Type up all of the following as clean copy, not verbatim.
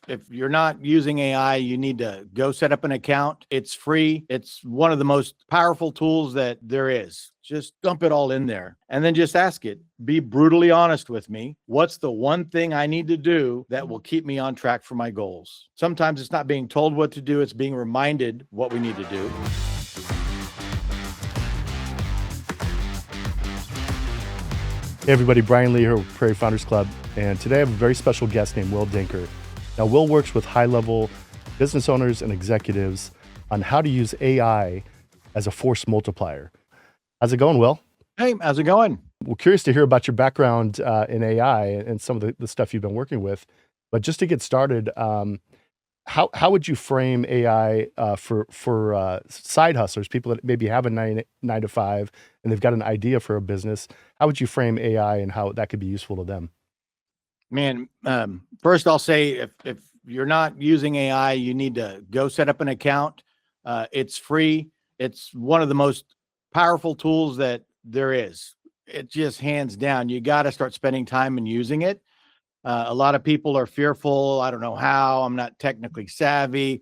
if you're not using AI, you need to go set up an account. It's free. It's one of the most powerful tools that there is. Just dump it all in there and then just ask it. Be brutally honest with me. What's the one thing I need to do that will keep me on track for my goals? Sometimes it's not being told what to do, it's being reminded what we need to do. Hey everybody, Brian Lee here with Prairie Founders Club, and today I have a very special guest named Will Denker. Now, Will works with high-level business owners and executives on how to use AI as a force multiplier. How's it going, Will? Hey, how's it going? We're curious to hear about your background in AI and some of the stuff you've been working with. But just to get started, how would you frame AI for side hustlers, people that maybe have a nine to five and they've got an idea for a business? How would you frame AI and how that could be useful to them? Man, first I'll say if you're not using AI, you need to go set up an account. It's free. It's one of the most powerful tools that there is. It just hands down. You got to start spending time and using it. A lot of people are fearful. I don't know how. I'm not technically savvy.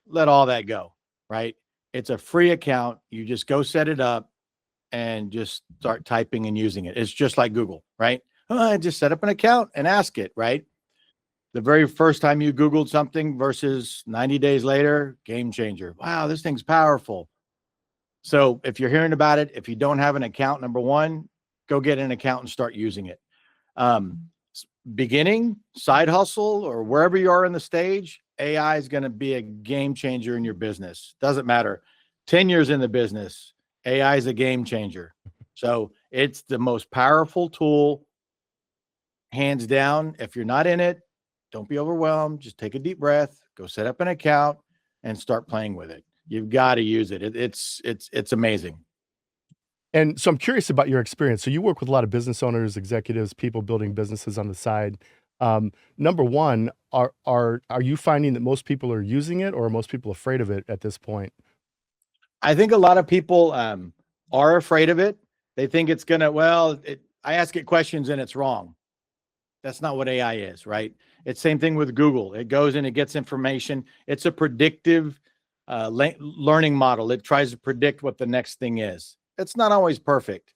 Let all that go, right? It's a free account. You just go set it up and just start typing and using it. It's just like Google, right? Just set up an account and ask it, right? The very first time you Googled something versus 90 days later, game changer. Wow, this thing's powerful. So if you're hearing about it, if you don't have an account, number one, go get an account and start using it. Beginning, side hustle, or wherever you are in the stage, AI is going to be a game changer in your business. Doesn't matter. 10 years in the business, AI is a game changer. So it's the most powerful tool, hands down. If you're not in it, don't be overwhelmed. Just take a deep breath, go set up an account and start playing with it. You've got to use it. It's amazing. And so I'm curious about your experience. So you work with a lot of business owners, executives, people building businesses on the side. Number one, are you finding that most people are using it, or are most people afraid of it at this point? I think a lot of people are afraid of it. They think it's gonna, I ask it questions and it's wrong. That's not what AI is, right? It's same thing with Google. It goes in, it gets information. It's a predictive learning model. It tries to predict what the next thing is. It's not always perfect.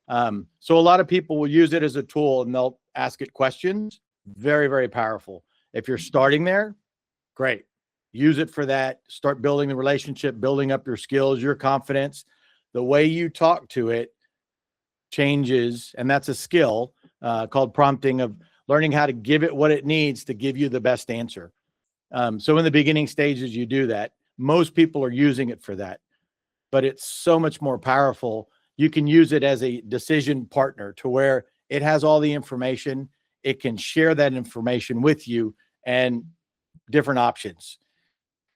So a lot of people will use it as a tool and they'll ask it questions. Very, very powerful. If you're starting there, great. Use it for that. Start building the relationship, building up your skills, your confidence. The way you talk to it changes, and that's a skill called prompting, of learning how to give it what it needs to give you the best answer. So in the beginning stages, you do that. Most people are using it for that, but it's so much more powerful. You can use it as a decision partner to where it has all the information. It can share that information with you and different options.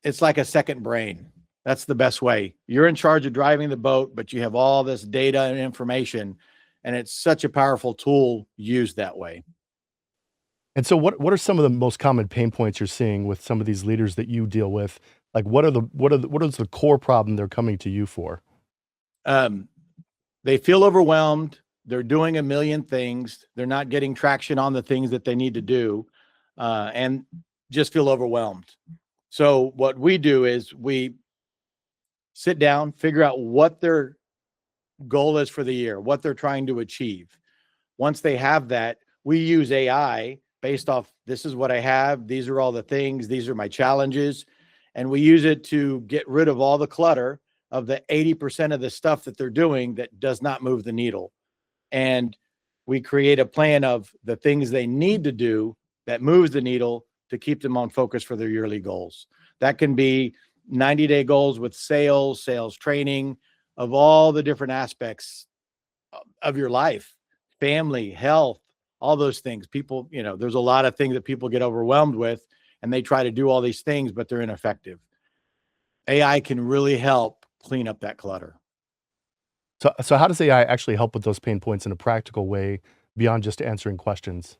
It's like a second brain. That's the best way. You're in charge of driving the boat, but you have all this data and information, and it's such a powerful tool used that way. And so what are some of the most common pain points you're seeing with some of these leaders that you deal with? Like what is the core problem they're coming to you for? They feel overwhelmed. They're doing a million things. They're not getting traction on the things that they need to do, and just feel overwhelmed. So what we do is we sit down, figure out what their goal is for the year, what they're trying to achieve. Once they have that, we use AI based off, this is what I have, these are all the things, these are my challenges, and we use it to get rid of all the clutter of the 80% of the stuff that they're doing that does not move the needle. And we create a plan of the things they need to do that moves the needle to keep them on focus for their yearly goals. That can be 90-day goals with sales training, of all the different aspects of your life, family, health, all those things. People, there's a lot of things that people get overwhelmed with, and they try to do all these things, but they're ineffective. AI can really help clean up that clutter. So how does AI actually help with those pain points in a practical way beyond just answering questions?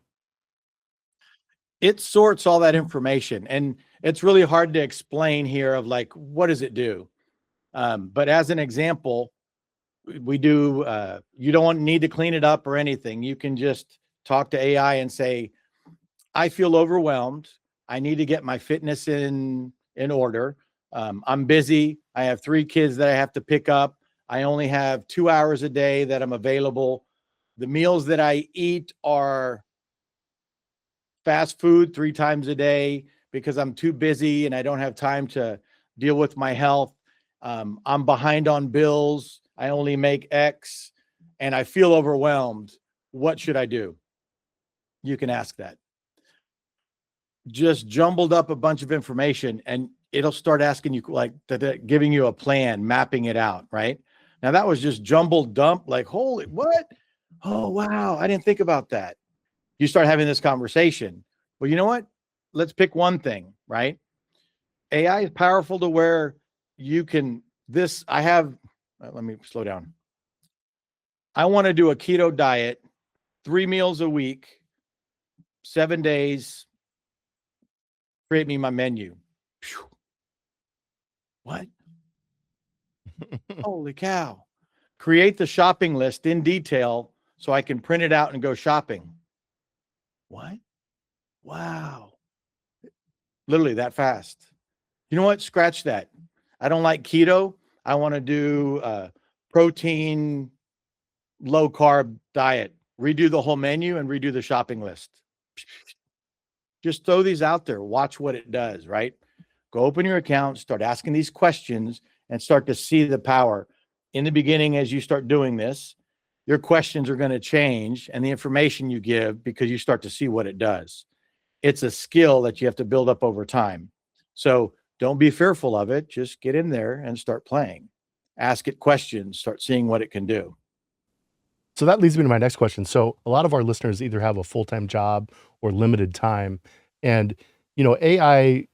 It sorts all that information, and it's really hard to explain here of like, what does it do? But as an example, we do, you don't need to clean it up or anything. You can just talk to AI and say, I feel overwhelmed. I need to get my fitness in order. I'm busy. I have 3 kids that I have to pick up. I only have 2 hours a day that I'm available. The meals that I eat are fast food 3 times a day because I'm too busy and I don't have time to deal with my health. I'm behind on bills. I only make X and I feel overwhelmed. What should I do? You can ask that. Just jumbled up a bunch of information and it'll start asking you like giving you a plan, mapping it out, right? Now that was just jumbled dump, like, holy, what? Oh, wow. I didn't think about that. You start having this conversation. Well, you know what? Let's pick one thing, right? AI is powerful to where you can, let me slow down. I want to do a keto diet, 3 meals a week, 7 days, create me my menu. Phew. What? Holy cow. Create the shopping list in detail so I can print it out and go shopping. What? Wow. Literally that fast. You know what? Scratch that. I don't like keto. I want to do protein, low carb diet. Redo the whole menu and redo the shopping list. Just throw these out there. Watch what it does, right? Go open your account, start asking these questions, and start to see the power. In the beginning, as you start doing this, your questions are going to change and the information you give because you start to see what it does. It's a skill that you have to build up over time. So don't be fearful of it. Just get in there and start playing. Ask it questions, start seeing what it can do. So that leads me to my next question. So a lot of our listeners either have a full-time job or limited time. And, AI,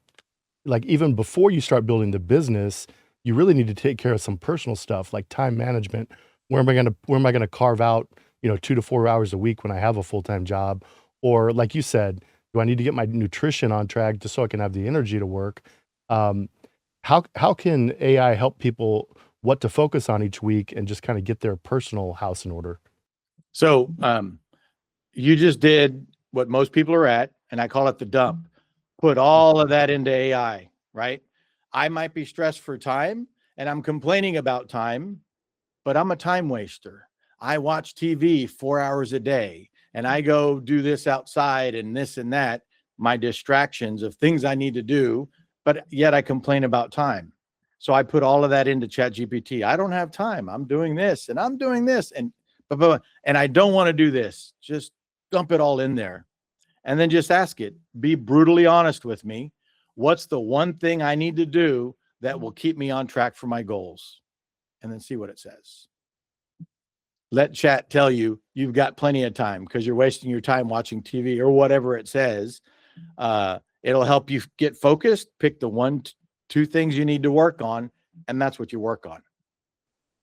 like even before you start building the business, you really need to take care of some personal stuff like time management. Where am I gonna carve out, 2 to 4 hours a week when I have a full-time job? Or like you said, do I need to get my nutrition on track just so I can have the energy to work? Um, how can AI help people what to focus on each week and just kind of get their personal house in order? So you just did what most people are at, and I call it the dump. Put all of that into AI, right? I might be stressed for time and I'm complaining about time, but I'm a time waster. I watch TV 4 hours a day and I go do this outside and this and that, my distractions of things I need to do, but yet I complain about time. So I put all of that into ChatGPT. I don't have time. I'm doing this and I'm doing this and I don't want to do this. Just dump it all in there. And then just ask it, be brutally honest with me. What's the one thing I need to do that will keep me on track for my goals? And then see what it says. Let chat tell you you've got plenty of time because you're wasting your time watching TV or whatever it says. It'll help you get focused, pick the 2 things you need to work on, and that's what you work on.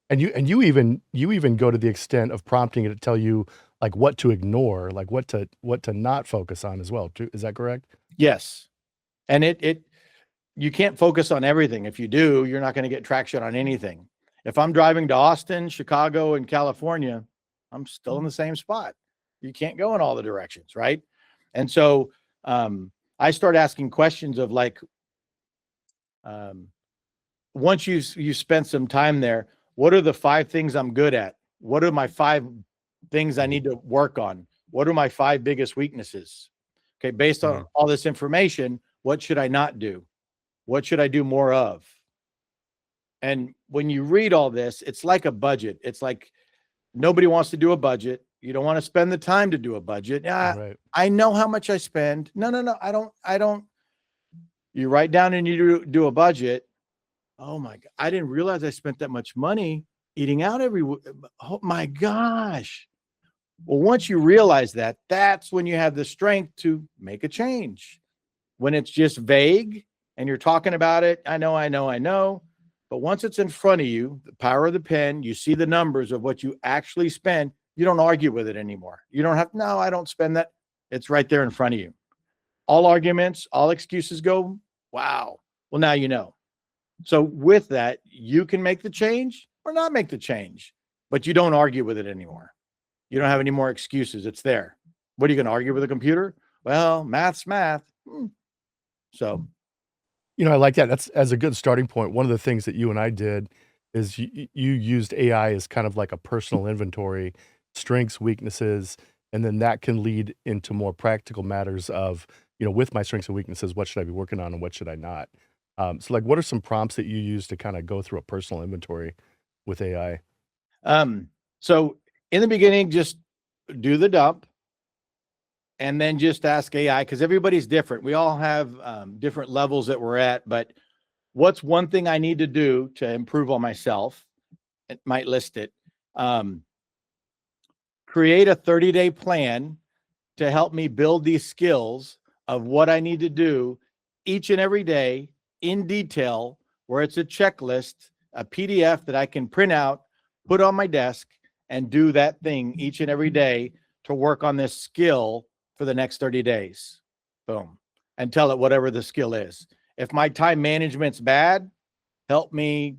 And you even go to the extent of prompting it to tell you like what to ignore, like what to not focus on as well. Is that correct? Yes. And you can't focus on everything. If you do, you're not going to get traction on anything. If I'm driving to Austin, Chicago, and California, I'm still in the same spot. You can't go in all the directions, right? And so I start asking questions of like, once you spent some time there, what are the 5 things I'm good at? What are my 5 things I need to work on? What are my 5 biggest weaknesses? Okay, based on all this information, what should I not do? What should I do more of? And when you read all this, it's like a budget. It's like nobody wants to do a budget. You don't want to spend the time to do a budget. Right. I know how much I spend. No, I don't. You write down and you do a budget. Oh my God, I didn't realize I spent that much money eating out oh my gosh. Well, once you realize that, that's when you have the strength to make a change. When it's just vague and you're talking about it, I know. But once it's in front of you, the power of the pen, you see the numbers of what you actually spend, you don't argue with it anymore. You don't have, no, I don't spend that. It's right there in front of you. All arguments, all excuses go, wow. Well, now you know. So with that, you can make the change or not make the change, but you don't argue with it anymore. You don't have any more excuses. It's there. What are you going to argue with a computer? Well, math's math. So, I like that. That's as a good starting point. One of the things that you and I did is you used AI as kind of like a personal inventory, strengths, weaknesses, and then that can lead into more practical matters of, with my strengths and weaknesses, what should I be working on and what should I not? So like, what are some prompts that you use to kind of go through a personal inventory with AI? um, so in the beginning, just do the dump and then just ask AI, because everybody's different. We all have different levels that we're at, but what's one thing I need to do to improve on myself? It might list it. Um, Create a 30-day plan to help me build these skills of what I need to do each and every day in detail, where it's a checklist, a PDF that I can print out, put on my desk, and do that thing each and every day to work on this skill for the next 30 days. Boom. And tell it whatever the skill is. If my time management's bad, help me,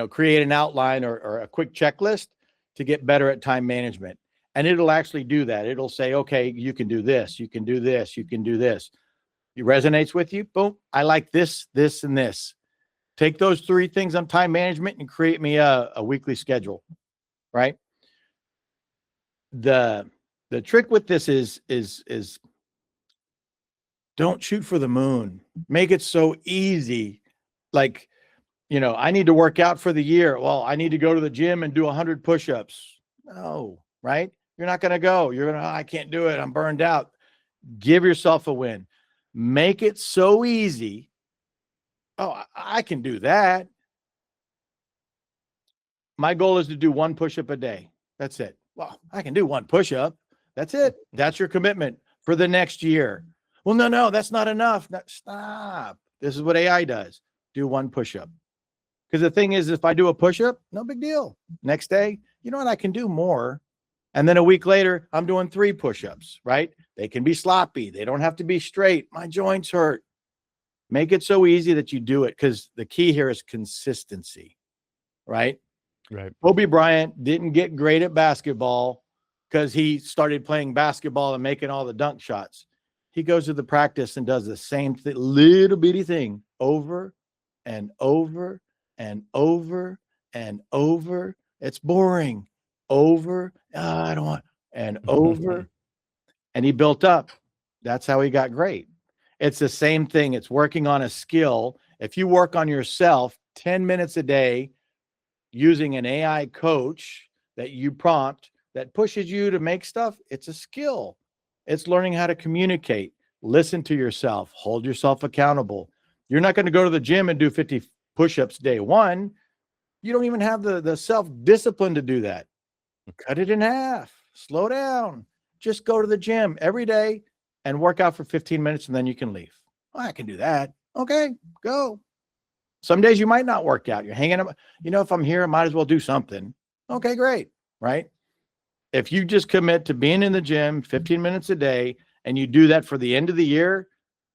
create an outline or a quick checklist to get better at time management. And it'll actually do that. It'll say, okay, you can do this, you can do this, you can do this. It resonates with you. Boom. I like this, this, and this. Take those 3 things on time management and create me a weekly schedule. Right. The trick with this is don't shoot for the moon. Make it so easy. Like, I need to work out for the year. Well, I need to go to the gym and do 100 push-ups. No, right? You're not going to go. You're going to, I can't do it. I'm burned out. Give yourself a win. Make it so easy. Oh, I can do that. My goal is to do 1 push-up a day. That's it. Well, I can do 1 push-up. That's it. That's your commitment for the next year. Well, no, that's not enough. Stop. This is what AI does. Do 1 push-up. Because the thing is, if I do a push-up, no big deal. Next day, you know what? I can do more. And then a week later, I'm doing 3 push-ups, right? They can be sloppy. They don't have to be straight. My joints hurt. Make it so easy that you do it, because the key here is consistency, right? Right. Kobe Bryant didn't get great at basketball because he started playing basketball and making all the dunk shots. He goes to the practice and does the same little bitty thing over and over and over and over. It's boring. Over. I don't want. And over. And he built up. That's how he got great. It's the same thing. It's working on a skill. If you work on yourself 10 minutes a day using an AI coach that you prompt that pushes you to make stuff, it's a skill. It's learning how to communicate, listen to yourself, hold yourself accountable. You're not going to go to the gym and do 50 push-ups day 1. You don't even have the self-discipline to do that. Cut it in half. Slow down. Just go to the gym every day and work out for 15 minutes, and then you can leave. Well, I can do that. Okay, go. Some days you might not work out. You're hanging up. If I'm here, I might as well do something. Okay, great. Right? If you just commit to being in the gym 15 minutes a day and you do that for the end of the year,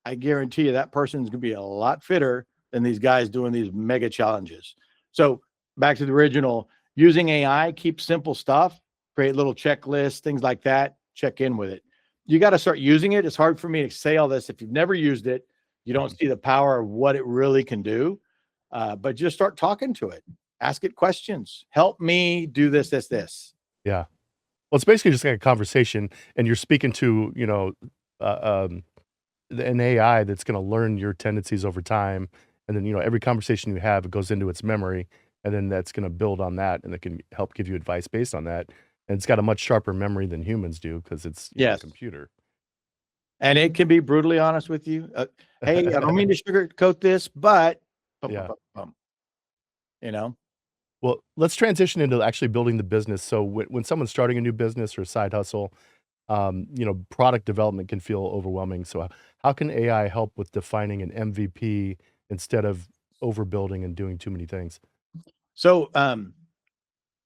I guarantee you that person's going to be a lot fitter than these guys doing these mega challenges. So back to the original, using AI, keep simple stuff, create little checklists, things like that, check in with it. You got to start using it. It's hard for me to say all this. If you've never used it, you don't see the power of what it really can do. But just start talking to it. Ask it questions. Help me do this, this, this. Yeah. Well, it's basically just like a conversation, and you're speaking to, an AI that's going to learn your tendencies over time. And then, every conversation you have, it goes into its memory, and then that's going to build on that, and it can help give you advice based on that. And it's got a much sharper memory than humans do because it's a Yes. computer. And it can be brutally honest with you. Hey, I don't mean to sugarcoat this, but, Yeah. Well, let's transition into actually building the business. So when someone's starting a new business or a side hustle, product development can feel overwhelming. So how can AI help with defining an MVP instead of overbuilding and doing too many things? So,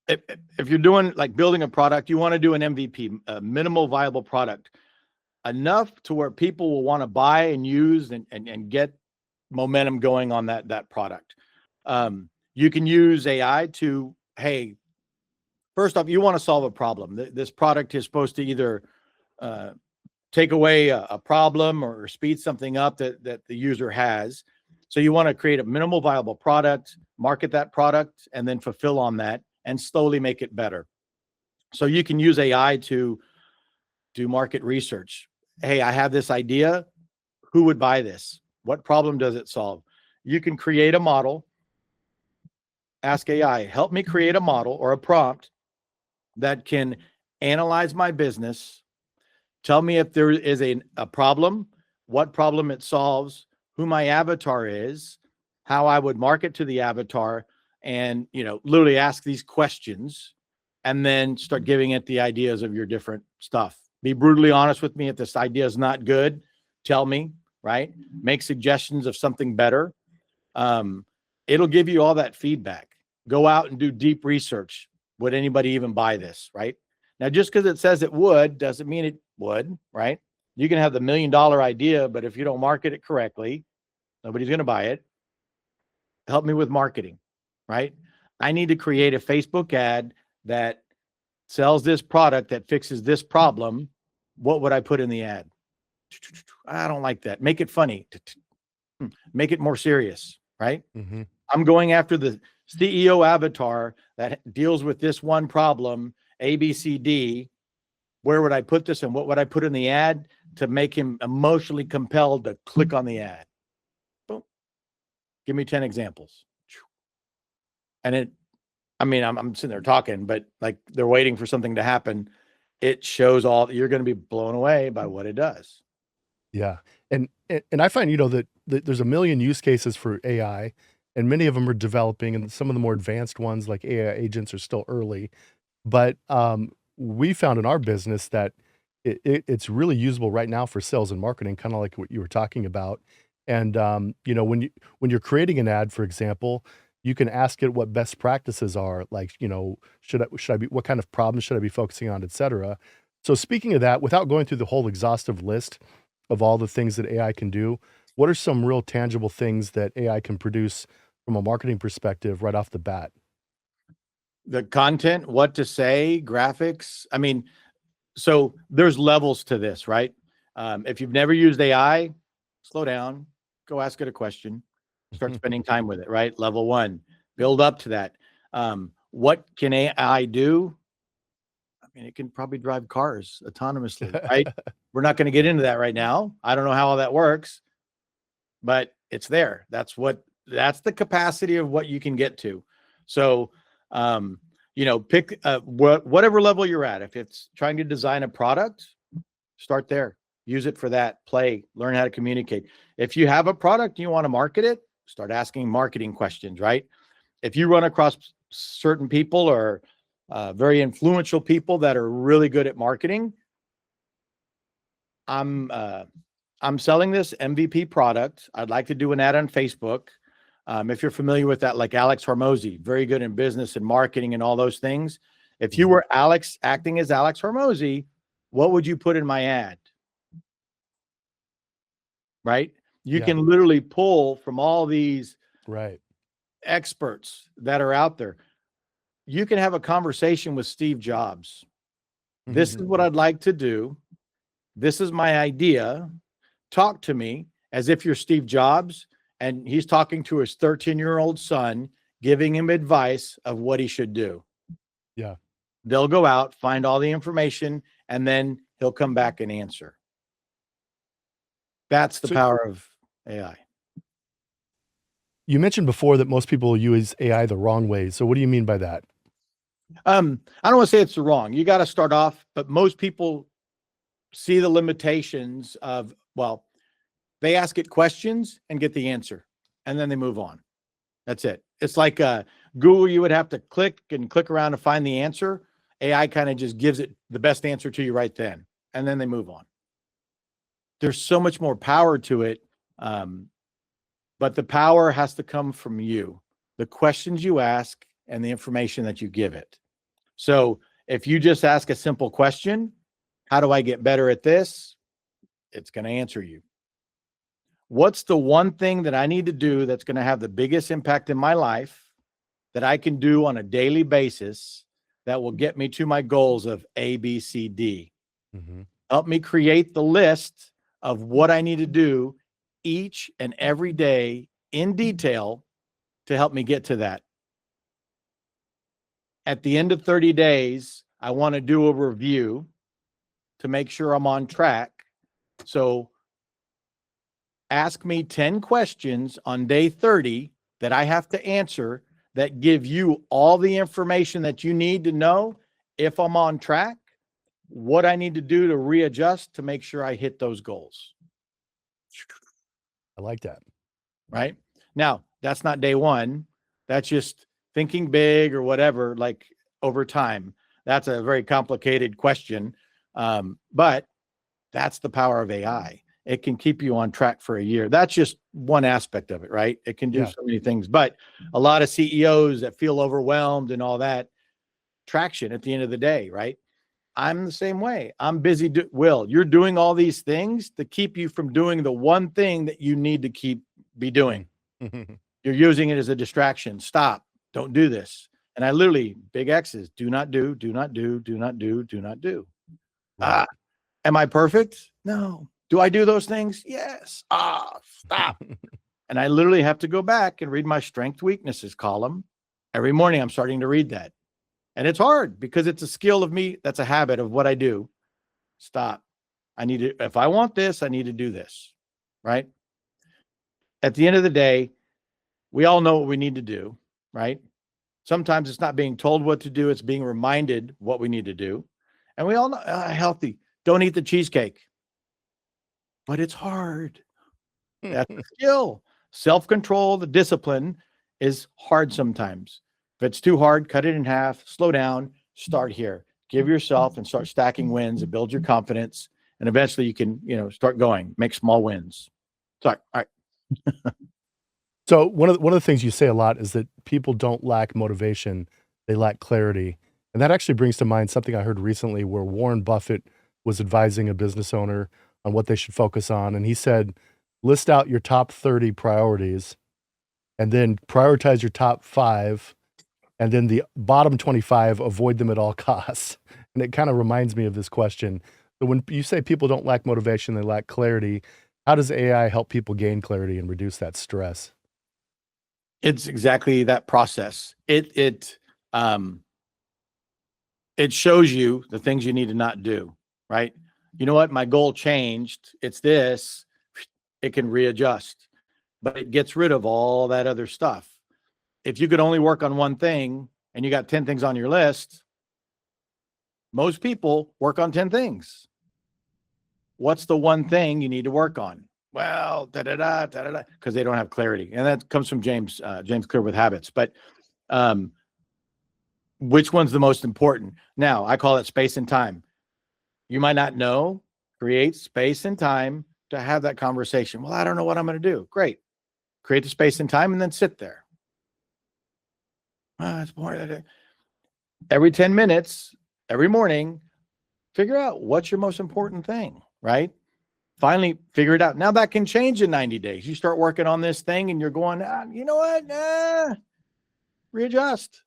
if you're doing like building a product, you want to do an MVP, a minimal viable product, enough to where people will want to buy and use and get momentum going on that product. You can use AI to, hey, first off, you want to solve a problem. This product is supposed to either take away a problem or speed something up that the user has. So you want to create a minimal viable product, market that product, and then fulfill on that and slowly make it better. So you can use AI to do market research. Hey, I have this idea. Who would buy this? What problem does it solve? You can create a model. Ask AI, help me create a model or a prompt that can analyze my business, tell me if there is a problem, what problem it solves, who my avatar is, how I would market to the avatar, and literally ask these questions and then start giving it the ideas of your different stuff. Be brutally honest with me. If this idea is not good, tell me, right? Make suggestions of something better. It'll give you all that feedback. Go out and do deep research. Would anybody even buy this, right? Now, just because it says it would doesn't mean it would, right? You can have the $1 million idea, but if you don't market it correctly, nobody's going to buy it. Help me with marketing, right? I need to create a Facebook ad that sells this product that fixes this problem. What would I put in the ad? I don't like that. Make it funny. Make it more serious, right? Mm-hmm. I'm going after the CEO avatar that deals with this one problem, A, B, C, D. Where would I put this and what would I put in the ad to make him emotionally compelled to click on the ad? Boom. Give me 10 examples. And I'm sitting there talking, but like they're waiting for something to happen. It shows you're going to be blown away by what it does. Yeah. And I find, that there's a million use cases for AI, and many of them are developing, and some of the more advanced ones like AI agents are still early. But we found in our business that it's really usable right now for sales and marketing, kind of like what you were talking about. And when you're creating an ad, for example, you can ask it what best practices are, like, should I be, what kind of problems should I be focusing on, et cetera. So speaking of that, without going through the whole exhaustive list of all the things that AI can do, what are some real tangible things that AI can produce from a marketing perspective right off the bat? The content, what to say, graphics. So there's levels to this, right? If you've never used AI, slow down, go ask it a question, start spending time with it, right? Level 1, build up to that. What can AI do? It can probably drive cars autonomously, right? We're not going to get into that right now. I don't know how all that works, but it's there. That's the capacity of what you can get to. So, pick whatever level you're at. If it's trying to design a product, start there. Use it for that. Play, learn how to communicate. If you have a product and you want to market it, start asking marketing questions, right? If you run across certain people or very influential people that are really good at marketing, I'm selling this MVP product. I'd like to do an ad on Facebook. If you're familiar with that, like Alex Hormozy, very good in business and marketing and all those things. If you were acting as Alex Hormozy, what would you put in my ad? Right? You can literally pull from all these experts that are out there. You can have a conversation with Steve Jobs. This is what I'd like to do. This is my idea. Talk to me as if you're Steve Jobs and he's talking to his 13-year-old son, giving him advice of what he should do. Yeah. They'll go out, find all the information, and then he'll come back and answer. That's the power of AI. You mentioned before that most people use AI the wrong way. So what do you mean by that? I don't want to say it's wrong. You got to start off, but most people see the limitations of, they ask it questions and get the answer, and then they move on. That's it. It's like Google, you would have to click around to find the answer. AI kind of just gives it the best answer to you right then, and then they move on. There's so much more power to it, but the power has to come from you, the questions you ask and the information that you give it. So if you just ask a simple question, how do I get better at this? It's going to answer you. What's the one thing that I need to do that's going to have the biggest impact in my life that I can do on a daily basis that will get me to my goals of A, B, C, D? Help me create the list of what I need to do each and every day in detail to help me get to that. At the end of 30 days, I want to do a review to make sure I'm on track. So ask me 10 questions on day 30 that I have to answer that give you all the information that you need to know if I'm on track, what I need to do to readjust to make sure I hit those goals. I like that. Right? Now, that's not day one. That's just thinking big or whatever, like over time. That's a very complicated question. But that's the power of AI. It can keep you on track for a year. That's just one aspect of it, right? It can do so many things. But a lot of CEOs that feel overwhelmed and all that, traction at the end of the day, right? I'm the same way. I'm busy. Will, you're doing all these things to keep you from doing the one thing that you need to be doing. You're using it as a distraction. Stop. Don't do this. And I literally, big X's, do not do, do not do, do not do, do not do. Right. Am I perfect? No. Do I do those things? Yes. Stop. And I literally have to go back and read my strength weaknesses column. Every morning I'm starting to read that. And it's hard because it's a skill of me. That's a habit of what I do. Stop. I need to, if I want this, I need to do this. Right. At the end of the day, we all know what we need to do. Right. Sometimes it's not being told what to do. It's being reminded what we need to do. And we all know healthy. Don't eat the cheesecake. But it's hard. That's a skill. Self-control, the discipline is hard sometimes. If it's too hard, cut it in half, slow down, start here. Give yourself and start stacking wins and build your confidence. And eventually you can, start going, make small wins. Sorry. All right. So one of the things you say a lot is that people don't lack motivation, they lack clarity. And that actually brings to mind something I heard recently where Warren Buffett was advising a business owner on what they should focus on. And he said, list out your top 30 priorities and then prioritize your top 5. And then the bottom 25, avoid them at all costs. And it kind of reminds me of this question. So when you say people don't lack motivation, they lack clarity, how does AI help people gain clarity and reduce that stress? It's exactly that process. It shows you the things you need to not do, right? You know what? My goal changed. It's this. It can readjust, but it gets rid of all that other stuff. If you could only work on one thing and you got 10 things on your list, most people work on 10 things. What's the one thing you need to work on? Well, because they don't have clarity. And that comes from James Clear with Habits. But which one's the most important? Now, I call it space and time. You might not know. Create space and time to have that conversation. Well, I don't know what I'm going to do. Great. Create the space and time and then sit there. It's boring. Every 10 minutes, every morning, figure out what's your most important thing, right? Finally, figure it out. Now that can change in 90 days. You start working on this thing and you're going, you know what? Readjust.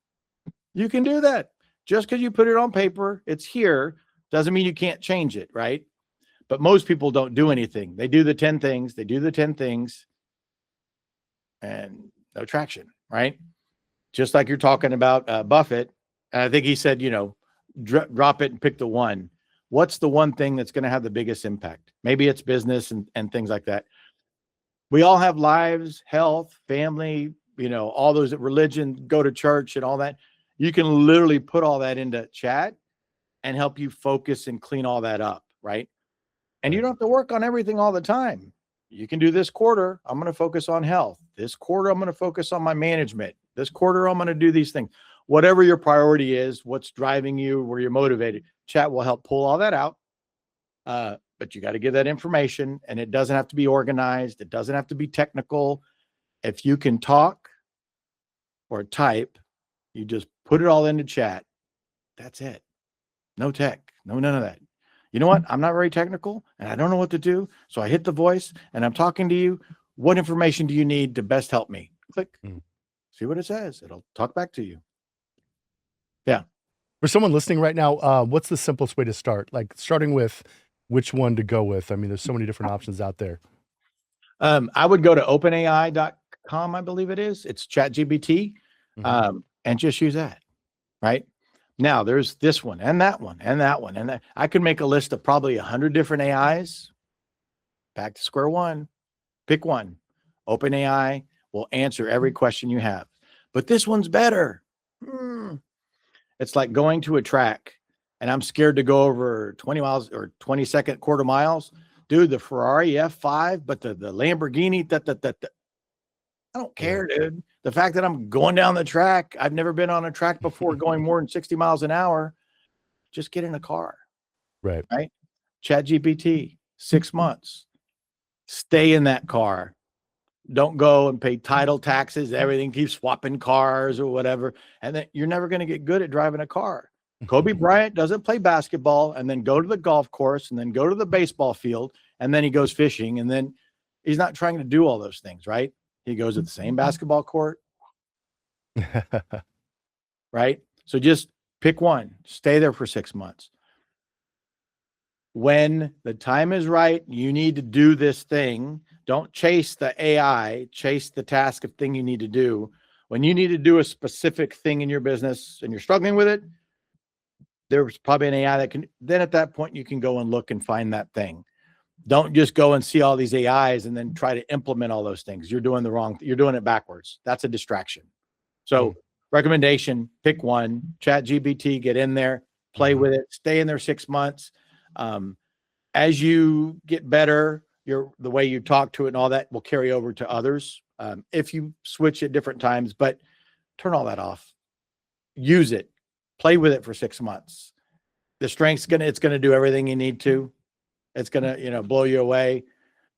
You can do that. Just because you put it on paper, it's here, doesn't mean you can't change it, right? But most people don't do anything. They do the 10 things. They do the 10 things and no traction, right? Just like you're talking about Buffett. And I think he said, drop it and pick the one. What's the one thing that's going to have the biggest impact? Maybe it's business and things like that. We all have lives, health, family, all those, religion, go to church and all that. You can literally put all that into chat and help you focus and clean all that up, right? And you don't have to work on everything all the time. You can do this quarter, I'm going to focus on health. This quarter, I'm going to focus on my management. This quarter, I'm going to do these things. Whatever your priority is, what's driving you, where you're motivated, chat will help pull all that out. But you got to give that information, and it doesn't have to be organized. It doesn't have to be technical. If you can talk or type, you just put it all into chat. That's it. No tech, none of that. You know what? I'm not very technical and I don't know what to do. So I hit the voice and I'm talking to you. What information do you need to best help me? Click. See what it says. It'll talk back to you. Yeah. For someone listening right now, what's the simplest way to start? Like starting with which one to go with? I mean, there's so many different options out there. I would go to openai.com, I believe it is. It's ChatGPT, and just use that, right? Now there's this one and that one and that one. And that. I could make a list of probably 100 different AIs. Back to square one, pick one. OpenAI will answer every question you have, but this one's better. It's like going to a track and I'm scared to go over 20 miles or 20-second quarter miles. Dude, the Ferrari F5, but the Lamborghini, I don't care, dude. The fact that I'm going down the track, I've never been on a track before going more than 60 miles an hour. Just get in a car. Right. ChatGPT, 6 months. Stay in that car. Don't go and pay title taxes. Everything keeps swapping cars or whatever. And then you're never going to get good at driving a car. Kobe Bryant doesn't play basketball and then go to the golf course and then go to the baseball field and then he goes fishing. And then he's not trying to do all those things, right? He goes to the same basketball court. Right? So just pick one. Stay there for 6 months. When the time is right, you need to do this thing. Don't chase the AI, chase the task of thing you need to do. When you need to do a specific thing in your business and you're struggling with it, there's probably an AI that can, then at that point, you can go and look and find that thing. Don't just go and see all these AIs and then try to implement all those things. You're doing you're doing it backwards. That's a distraction. So recommendation, pick one, ChatGPT, get in there, play with it, stay in there 6 months. As you get better, the way you talk to it and all that will carry over to others. If you switch at different times, but turn all that off. Use it, play with it for 6 months. The strength's it's gonna do everything you need to. It's gonna, blow you away.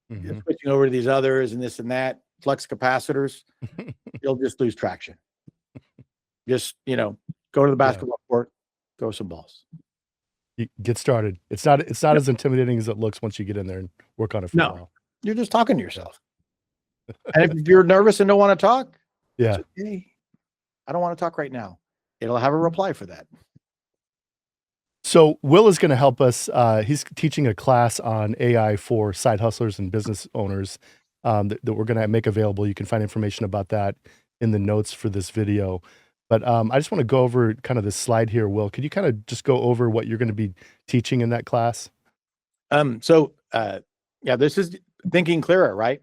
Switching over to these others and this and that, flux capacitors, you'll just lose traction. Just, go to the basketball court, throw some balls. You get started. It's not as intimidating as it looks once you get in there and work on it for a while. You're just talking to yourself. And if you're nervous and don't want to talk, it's okay. I don't want to talk right now. It'll have a reply for that. So Will is going to help us. He's teaching a class on AI for side hustlers and business owners that we're going to make available. You can find information about that in the notes for this video. But I just want to go over kind of this slide here, Will. Could you kind of just go over what you're going to be teaching in that class? This is thinking clearer, right?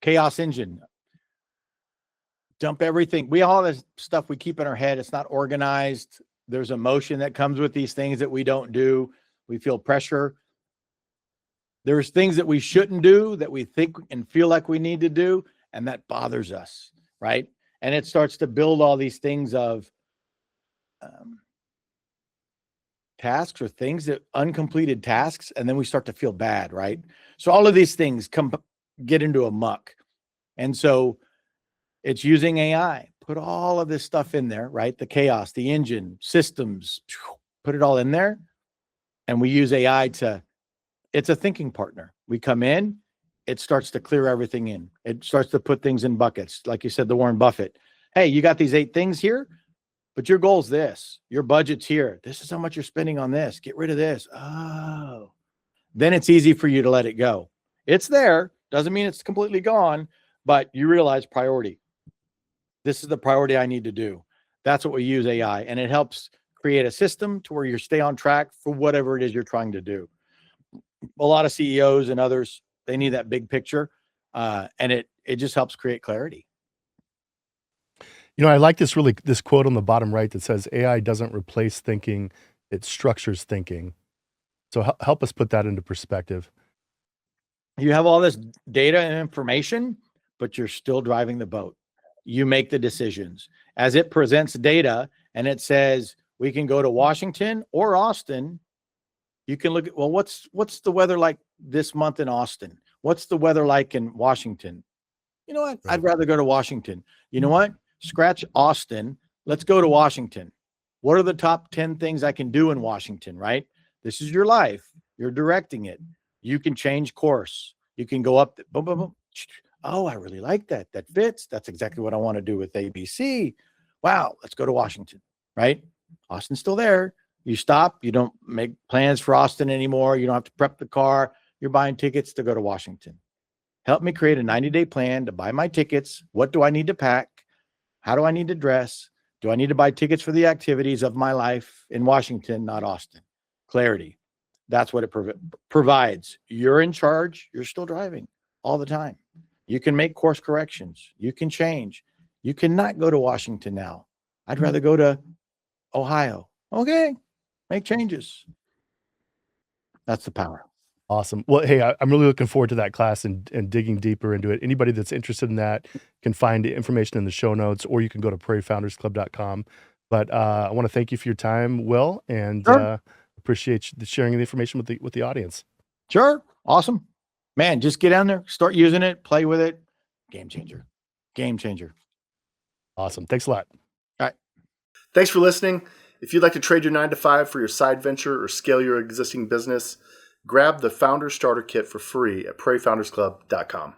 Chaos engine. Dump everything. We all have this stuff we keep in our head. It's not organized. There's emotion that comes with these things that we don't do. We feel pressure. There's things that we shouldn't do that we think and feel like we need to do, and that bothers us, right? And it starts to build all these things of tasks or things that uncompleted tasks, and then we start to feel bad, right? So all of these things get into a muck. And so it's using AI. Put all of this stuff in there, right? The chaos, the engine, systems, put it all in there. And we use AI it's a thinking partner. We come in, it starts to clear everything in. It starts to put things in buckets. Like you said, the Warren Buffett. Hey, you got these 8 things here, but your goal's this. Your budget's here. This is how much you're spending on this. Get rid of this. Oh, then it's easy for you to let it go. It's there. Doesn't mean it's completely gone, but you realize priority. This is the priority I need to do. That's what we use AI, and it helps create a system to where you stay on track for whatever it is you're trying to do. A lot of CEOs and others, they need that big picture, and it just helps create clarity. I like this quote on the bottom right that says, AI doesn't replace thinking, it structures thinking. So help us put that into perspective. You have all this data and information, but you're still driving the boat. You make the decisions. As it presents data and it says, we can go to Washington or Austin, you can look at, well, what's the weather like this month in Austin? What's the weather like in Washington? You know what? Right. I'd rather go to Washington. You know what? Scratch Austin. Let's go to Washington. What are the top 10 things I can do in Washington, right? This is your life. You're directing it. You can change course. You can go up. Boom, boom, boom. Oh, I really like that. That fits. That's exactly what I want to do with ABC. Wow. Let's go to Washington, right? Austin's still there. You stop, you don't make plans for Austin anymore. You don't have to prep the car. You're buying tickets to go to Washington. Help me create a 90-day plan to buy my tickets. What do I need to pack? How do I need to dress? Do I need to buy tickets for the activities of my life in Washington, not Austin? Clarity. That's what it provides. You're in charge. You're still driving all the time. You can make course corrections. You can change. You cannot go to Washington now. I'd rather go to Ohio. Okay, make changes. That's the power. Awesome. Well, hey, I'm really looking forward to that class and digging deeper into it. Anybody that's interested in that can find the information in the show notes, or you can go to prairiefoundersclub.com. But I want to thank you for your time, Will, and Sure. appreciate the sharing the information with the audience. Sure. Awesome. Man, just get down there, start using it, play with it. Game changer. Game changer. Awesome. Thanks a lot. All right. Thanks for listening. If you'd like to trade your 9-to-5 for your side venture or scale your existing business, grab the Founder Starter Kit for free at prairiefoundersclub.com.